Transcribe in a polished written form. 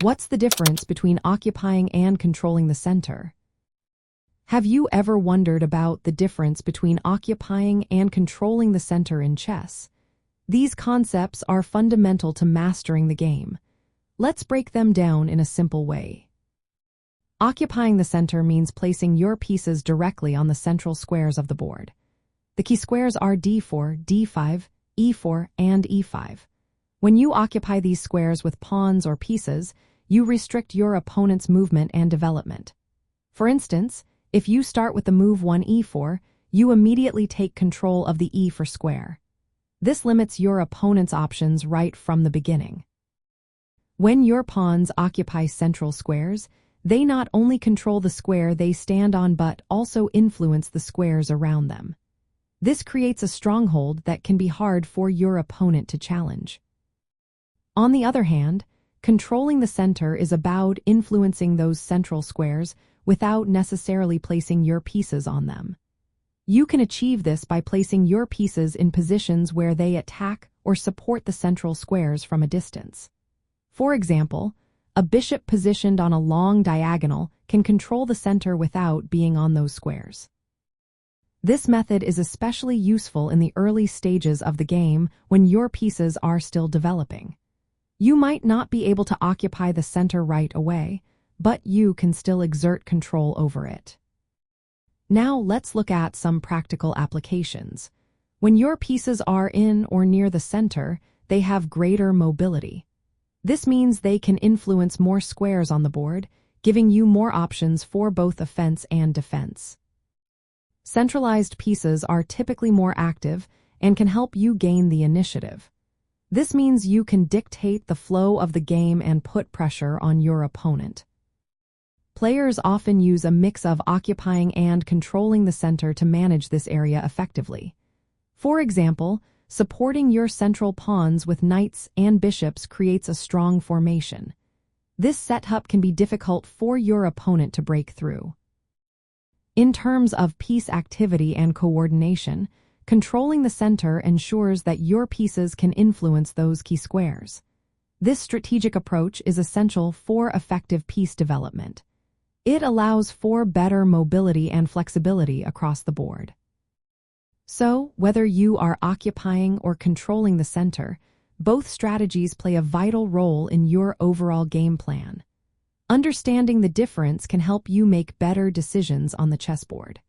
What's the difference between occupying and controlling the center? Have you ever wondered about the difference between occupying and controlling the center in chess? These concepts are fundamental to mastering the game. Let's break them down in a simple way. Occupying the center means placing your pieces directly on the central squares of the board. The key squares are d4, d5, e4, and e5. When you occupy these squares with pawns or pieces, you restrict your opponent's movement and development. For instance, if you start with the move 1 e4, you immediately take control of the e4 square. This limits your opponent's options right from the beginning. When your pawns occupy central squares, they not only control the square they stand on but also influence the squares around them. This creates a stronghold that can be hard for your opponent to challenge. On the other hand, controlling the center is about influencing those central squares without necessarily placing your pieces on them. You can achieve this by placing your pieces in positions where they attack or support the central squares from a distance. For example, a bishop positioned on a long diagonal can control the center without being on those squares. This method is especially useful in the early stages of the game when your pieces are still developing. You might not be able to occupy the center right away, but you can still exert control over it. Now let's look at some practical applications. When your pieces are in or near the center, they have greater mobility. This means they can influence more squares on the board, giving you more options for both offense and defense. Centralized pieces are typically more active and can help you gain the initiative. This means you can dictate the flow of the game and put pressure on your opponent. Players often use a mix of occupying and controlling the center to manage this area effectively. For example, supporting your central pawns with knights and bishops creates a strong formation. This setup can be difficult for your opponent to break through. In terms of piece activity and coordination, controlling the center ensures that your pieces can influence those key squares. This strategic approach is essential for effective piece development. It allows for better mobility and flexibility across the board. So, whether you are occupying or controlling the center, both strategies play a vital role in your overall game plan. Understanding the difference can help you make better decisions on the chessboard.